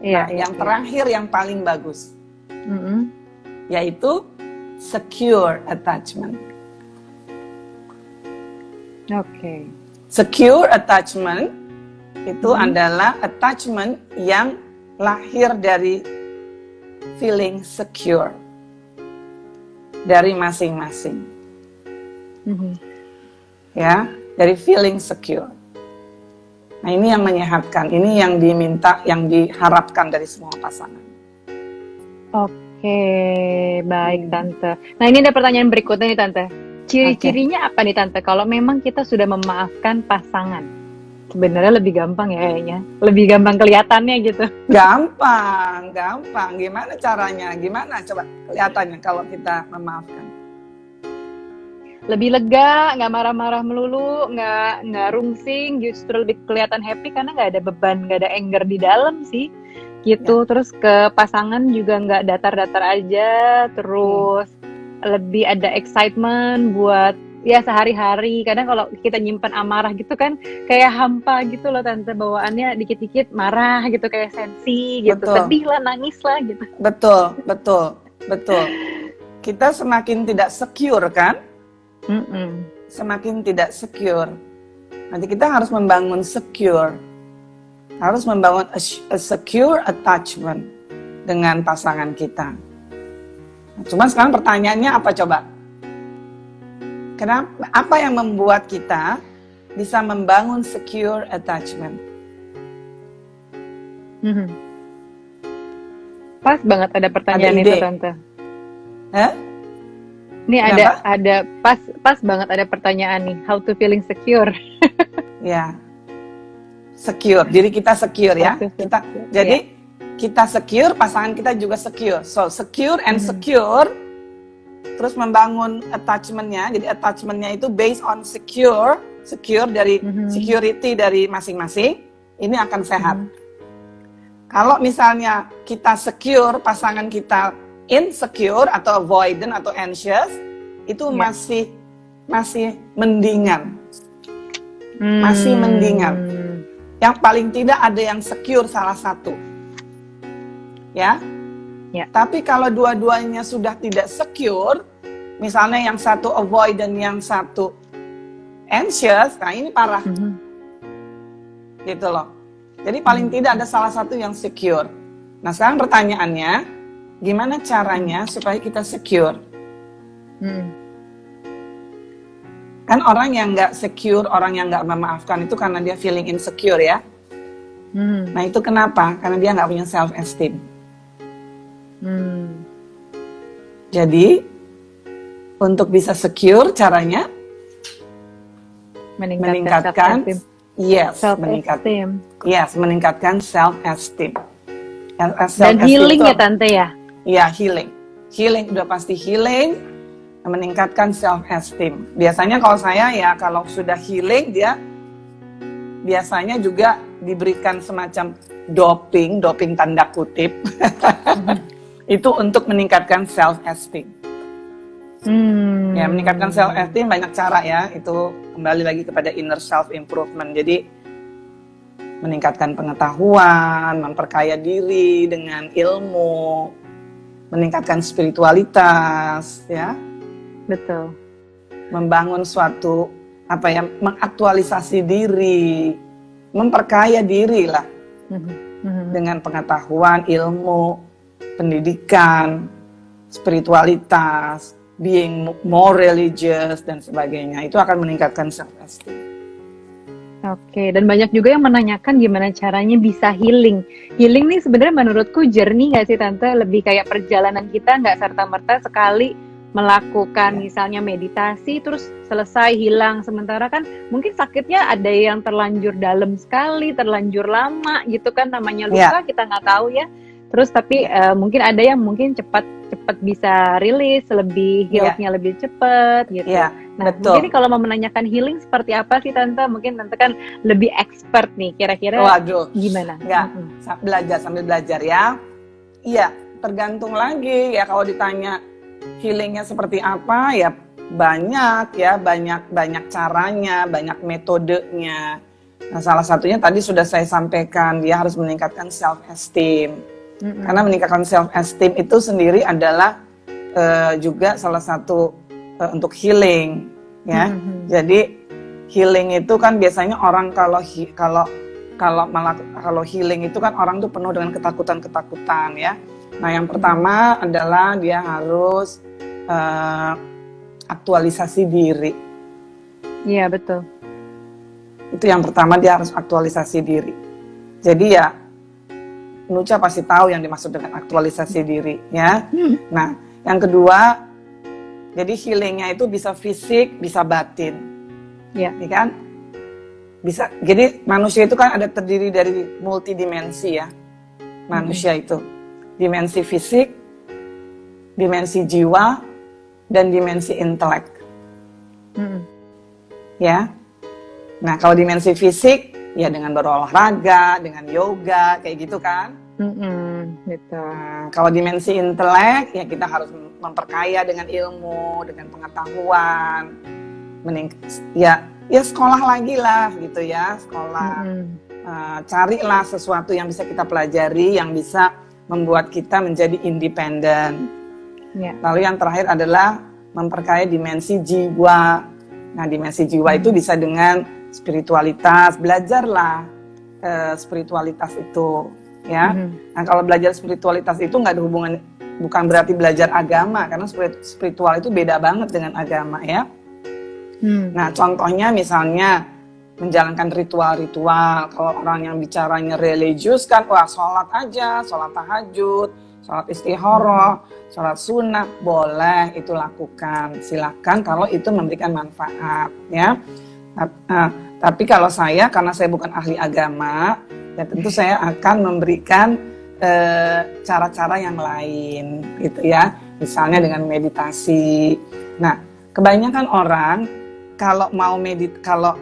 Nah, yang terakhir yang paling bagus, yaitu secure attachment. Oke. Secure attachment itu adalah attachment yang lahir dari feeling secure dari masing-masing. Ya. Dari feeling secure. Nah ini yang menyehatkan, ini yang diminta, yang diharapkan dari semua pasangan. Oke, baik Tante. Nah ini ada pertanyaan berikutnya nih Tante. Ciri-cirinya apa nih Tante kalau memang kita sudah memaafkan pasangan? Sebenarnya lebih gampang ya kayaknya, lebih gampang kelihatannya gitu. Gampang. Gimana caranya? Gimana coba kelihatannya kalau kita memaafkan? Lebih lega, nggak marah-marah melulu, nggak rungsing, justru lebih kelihatan happy karena nggak ada beban, nggak ada anger di dalam sih, gitu. Terus ke pasangan juga nggak datar-datar aja, terus lebih ada excitement buat ya sehari-hari. Kadang kalau kita nyimpan amarah gitu kan kayak hampa gitu loh Tante, bawaannya dikit-dikit marah gitu, kayak sensi gitu, sedih lah, nangis lah gitu. Betul. Kita semakin tidak secure kan? Semakin tidak secure. Nanti kita harus membangun secure, harus membangun a secure attachment dengan pasangan kita. Nah, cuma sekarang pertanyaannya apa coba? Kenapa? Apa yang membuat kita bisa membangun secure attachment? Pas banget ada pertanyaan itu, Tante. Ini ada pas banget ada pertanyaan nih, how to feeling secure. Ya, secure. Jadi kita secure ya. Kita secure, pasangan kita juga secure. So secure and secure, terus membangun attachment-nya. Jadi attachment-nya itu based on secure dari security dari masing-masing. Ini akan sehat. Kalau misalnya kita secure, pasangan kita insecure atau avoidant atau anxious, itu masih mendingan. Masih mendingan. Yang paling tidak ada yang secure salah satu. Ya. Tapi kalau dua-duanya sudah tidak secure, misalnya yang satu avoidant, yang satu anxious, nah ini parah. Gitu loh. Jadi paling tidak ada salah satu yang secure. Nah sekarang pertanyaannya, gimana caranya supaya kita secure? Kan orang yang nggak secure, orang yang nggak memaafkan itu karena dia feeling insecure ya. Nah itu kenapa? Karena dia nggak punya self esteem. Jadi untuk bisa secure caranya meningkatkan meningkatkan self esteem. Dan healing ya Tante ya? Iya, healing udah pasti healing, meningkatkan self esteem. Biasanya kalau saya ya kalau sudah healing dia biasanya juga diberikan semacam doping tanda kutip. Itu untuk meningkatkan self esteem. Ya, meningkatkan self esteem banyak cara ya. Itu kembali lagi kepada inner self improvement. Jadi meningkatkan pengetahuan, memperkaya diri dengan ilmu, meningkatkan spiritualitas, ya. Betul. Membangun suatu mengaktualisasi diri, memperkaya diri lah. Dengan pengetahuan, ilmu, pendidikan, spiritualitas, being more religious dan sebagainya. Itu akan meningkatkan self esteem. Oke, dan banyak juga yang menanyakan gimana caranya bisa healing. Healing nih sebenarnya menurutku journey nggak sih Tante? Lebih kayak perjalanan kita nggak serta-merta sekali melakukan misalnya meditasi terus selesai hilang. Sementara kan mungkin sakitnya ada yang terlanjur dalam sekali, terlanjur lama gitu kan, namanya luka kita nggak tahu ya. Terus tapi mungkin ada yang mungkin cepat bisa rilis, lebih health-nya lebih cepat gitu. Nah, betul. Mungkin kalau mau menanyakan healing seperti apa sih Tante? Mungkin Tante kan lebih expert nih, kira-kira gimana? Sambil belajar ya. Iya, tergantung lagi ya kalau ditanya healingnya seperti apa ya banyak caranya, banyak metodenya. Nah, salah satunya tadi sudah saya sampaikan, dia harus meningkatkan self esteem. Karena meningkatkan self esteem itu sendiri adalah juga salah satu untuk healing, ya. Jadi healing itu kan biasanya orang kalau healing itu kan orang tuh penuh dengan ketakutan ya. Nah yang pertama adalah dia harus aktualisasi diri. Iya betul. Itu yang pertama, dia harus aktualisasi diri. Jadi ya Nucha pasti tahu yang dimaksud dengan aktualisasi diri ya. Nah yang kedua, jadi healingnya itu bisa fisik, bisa batin, ya kan? Bisa. Jadi manusia itu kan ada terdiri dari multidimensi ya. Manusia itu dimensi fisik, dimensi jiwa, dan dimensi intelek. Ya. Nah kalau dimensi fisik, ya dengan berolahraga, dengan yoga, kayak gitu kan? Gitu. Nah, kalau dimensi intelek, ya kita harus memperkaya dengan ilmu, dengan pengetahuan, ya sekolah lagi lah gitu ya, sekolah. Carilah sesuatu yang bisa kita pelajari, yang bisa membuat kita menjadi independen. Lalu yang terakhir adalah memperkaya dimensi jiwa. Nah, dimensi jiwa itu bisa dengan spiritualitas, belajarlah spiritualitas itu, ya. Nah, kalau belajar spiritualitas itu nggak ada hubungan, bukan berarti belajar agama, karena spiritual itu beda banget dengan agama, ya. Nah, contohnya misalnya menjalankan ritual-ritual. Kalau orang yang bicaranya religius kan, wah sholat aja, sholat tahajud, sholat istikharah, sholat sunat, boleh itu lakukan, silakan kalau itu memberikan manfaat, ya. Tapi kalau saya, karena saya bukan ahli agama, ya tentu saya akan memberikan cara-cara yang lain, gitu ya. Misalnya dengan meditasi. Nah, kebanyakan orang kalau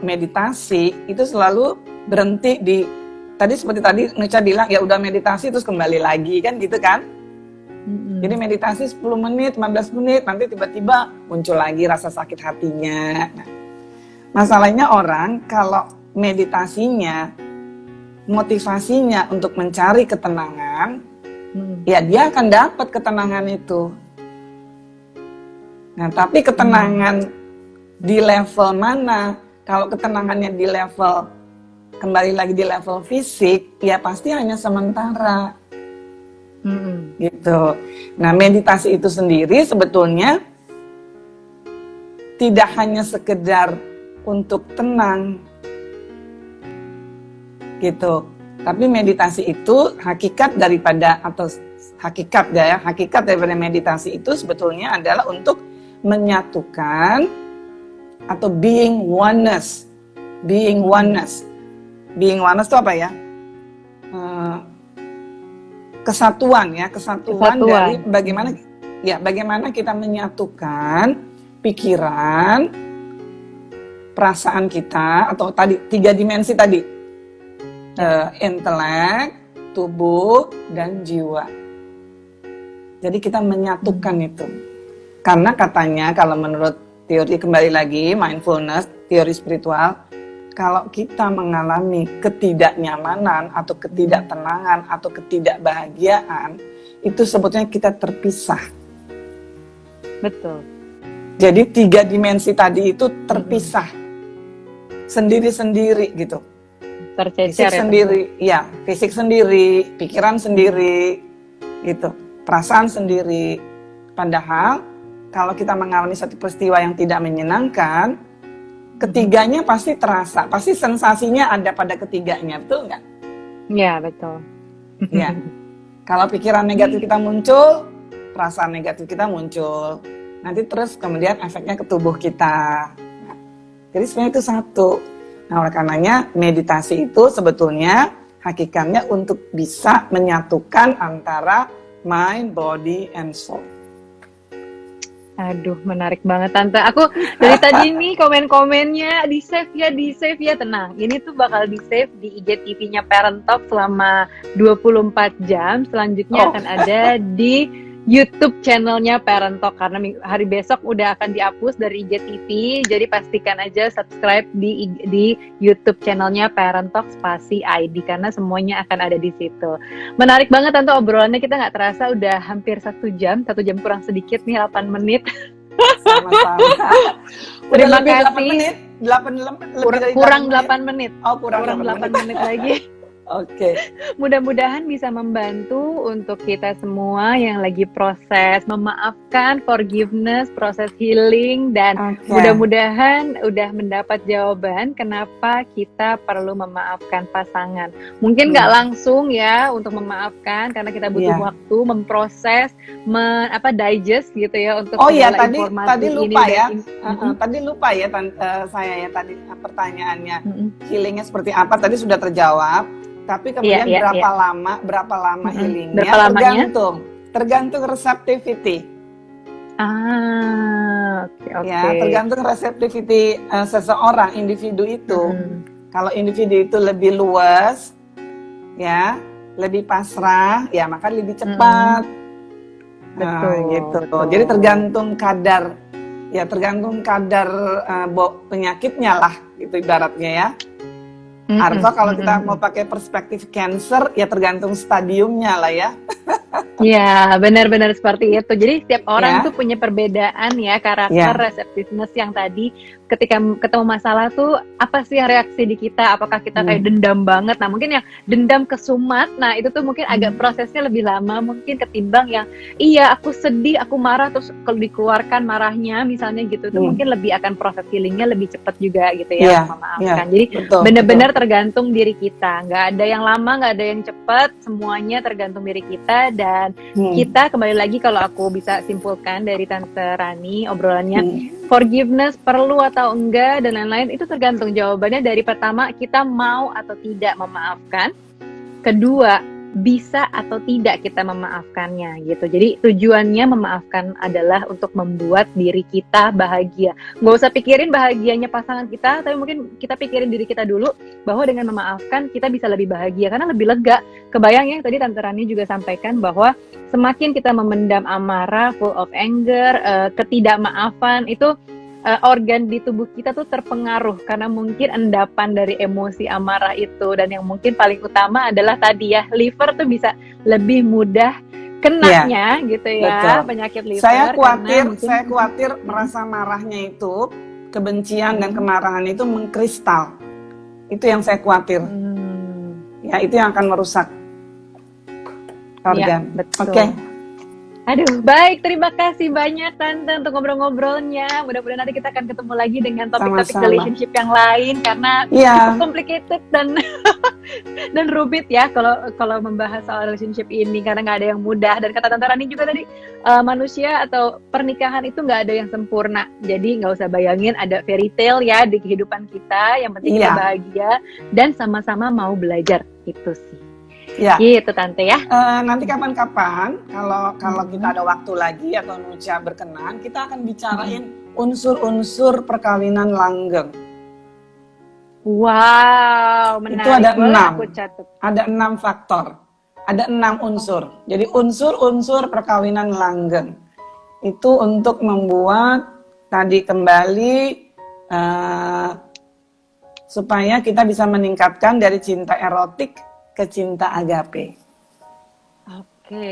meditasi itu selalu berhenti di seperti tadi Nucha bilang, ya udah meditasi terus kembali lagi, kan gitu kan. Jadi meditasi 10 menit, 15 menit, nanti tiba-tiba muncul lagi rasa sakit hatinya. Nah, masalahnya orang kalau meditasinya, motivasinya untuk mencari ketenangan, ya dia akan dapat ketenangan itu. Nah, tapi ketenangan di level mana? Kalau ketenangannya di level, kembali lagi di level fisik, ya pasti hanya sementara. Gitu. Nah, meditasi itu sendiri sebetulnya tidak hanya sekedar untuk tenang, gitu. Tapi meditasi itu hakikat daripada meditasi itu sebetulnya adalah untuk menyatukan atau being oneness. Being oneness itu apa ya? Kesatuan dari bagaimana kita menyatukan pikiran, perasaan kita, atau tadi 3 dimensi tadi, intelek, tubuh, dan jiwa. Jadi kita menyatukan itu. Karena katanya kalau menurut teori, kembali lagi mindfulness, teori spiritual, kalau kita mengalami ketidaknyamanan atau ketidaktenangan atau ketidakbahagiaan, itu sebetulnya kita terpisah. Betul. Jadi 3 dimensi tadi itu terpisah, sendiri-sendiri gitu. Tercecer fisik sendiri, ya, fisik sendiri, pikiran sendiri, gitu, perasaan sendiri. Padahal kalau kita mengalami satu peristiwa yang tidak menyenangkan, ketiganya pasti terasa, pasti sensasinya ada pada ketiganya, betul nggak? Ya, betul. Ya, kalau pikiran negatif kita muncul, perasaan negatif kita muncul, nanti terus kemudian efeknya ke tubuh kita. Jadi sebenarnya itu satu. Nah, oleh karenanya meditasi itu sebetulnya hakikatnya untuk bisa menyatukan antara mind, body, and soul. Aduh, menarik banget Tante. Aku dari tadi nih komen-komennya di save ya, tenang. Ini tuh bakal di save di IGTV-nya Parent Talk selama 24 jam. Selanjutnya akan ada di YouTube channelnya Parent Talk, karena hari besok udah akan dihapus dari IGTV. Jadi pastikan aja subscribe di YouTube channelnya Parent Talk spasi ID, karena semuanya akan ada di situ. Menarik banget Tante obrolannya, kita nggak terasa udah hampir 1 jam kurang sedikit nih, 8 menit. Sama-sama. Terima kasih. 8 kurang 8 menit. Oh, kurang 8 menit lagi. Oke. Mudah-mudahan bisa membantu untuk kita semua yang lagi proses memaafkan, forgiveness, proses healing, dan mudah-mudahan udah mendapat jawaban kenapa kita perlu memaafkan pasangan. Mungkin nggak langsung ya untuk memaafkan, karena kita butuh waktu memproses, digest gitu ya untuk informasi tadi lupa ini. Ya. Tadi lupa ya saya ya tadi pertanyaannya, healingnya seperti apa tadi sudah terjawab. Tapi kemudian berapa lama healingnya? Tergantung receptivity. Oke. Ya, tergantung receptivity seseorang, individu itu. Kalau individu itu lebih luas, ya, lebih pasrah, ya maka lebih cepat. Gitu. Jadi tergantung kadar penyakitnya lah, gitu ibaratnya ya. Atau kalau kita mau pakai perspektif cancer, ya tergantung stadiumnya lah ya. Ya, benar-benar seperti itu. Jadi setiap orang Ya, tuh punya perbedaan ya karakter ya. receptiveness yang tadi ketika ketemu masalah tuh apa sih yang reaksi di kita? Apakah kita kayak Hmm. dendam banget? Nah, mungkin yang dendam kesumat, nah itu tuh mungkin agak Hmm. prosesnya lebih lama mungkin ketimbang yang iya aku sedih, aku marah terus kalau dikeluarkan marahnya misalnya gitu tuh Hmm. mungkin lebih akan proses healingnya lebih cepat juga gitu ya Iya, untuk iya, memaafkan. Jadi betul, betul. benar-benar tergantung diri kita, nggak ada yang lama, nggak ada yang cepat, semuanya tergantung diri kita. Dan Hmm. kita kembali lagi kalau aku bisa simpulkan dari Tante Rani obrolannya, Hmm. forgiveness perlu atau enggak dan lain-lain itu tergantung jawabannya dari pertama kita mau atau tidak memaafkan, kedua bisa atau tidak kita memaafkannya gitu. Jadi tujuannya memaafkan adalah untuk membuat diri kita bahagia. Nggak usah pikirin bahagianya pasangan kita, tapi mungkin kita pikirin diri kita dulu bahwa dengan memaafkan kita bisa lebih bahagia karena lebih lega. Kebayang ya tadi Tante Rani juga sampaikan bahwa semakin kita memendam amarah, full of anger, ketidakmaafan itu organ di tubuh kita tuh terpengaruh karena mungkin endapan dari emosi amarah itu. Dan yang mungkin paling utama adalah tadi ya, liver tuh bisa lebih mudah Iya, kenanya gitu ya, betul. penyakit liver Saya karena khawatir merasa marahnya itu, kebencian dan hmm, kemarahan itu mengkristal. Itu yang saya khawatir. hmm, Ya, itu yang akan merusak ya organ. betul. Oke, Aduh, baik. Terima kasih banyak Tante untuk ngobrol-ngobrolnya. Mudah-mudahan nanti kita akan ketemu lagi dengan topik-topik sama-sama. relationship yang lain karena cukup Iya, complicated dan dan rumit ya kalau membahas soal relationship ini karena nggak ada yang mudah. Dan kata Tante Rani juga tadi manusia atau pernikahan itu nggak ada yang sempurna. Jadi nggak usah bayangin ada fairy tale ya di kehidupan kita. Yang penting kita iya, bahagia dan sama-sama mau belajar itu sih. iya. Gitu Tante ya. Nanti kapan-kapan, kalau kita ada waktu lagi atau Nucha berkenan, kita akan bicarain unsur-unsur perkawinan langgeng. Wow, Itu menarik. ada Boleh 6. aku catat. Ada 6 faktor. Ada 6 unsur. Jadi unsur-unsur perkawinan langgeng. Itu untuk membuat tadi kembali supaya kita bisa meningkatkan dari cinta erotik ke cinta agape. Oke,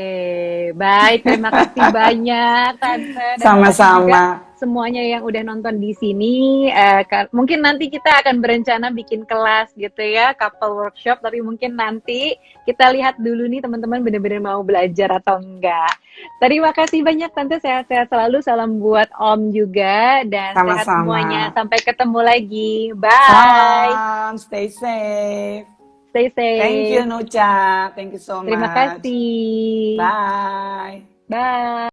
baik. Terima kasih banyak, Tante. Dan makasih juga Sama-sama. semuanya yang udah nonton di sini. Mungkin nanti kita akan berencana bikin kelas gitu ya, couple workshop. Tapi mungkin nanti kita lihat dulu nih teman-teman benar-benar mau belajar atau enggak. Terima kasih banyak, Tante. Sehat-sehat selalu. Salam buat Om juga. Dan sehat semuanya. Sama-sama. Sampai ketemu lagi. Bye. Salam, stay safe. Stay Thank you, safe. Nucha. Thank you so Terima much. kasih. Bye. Bye.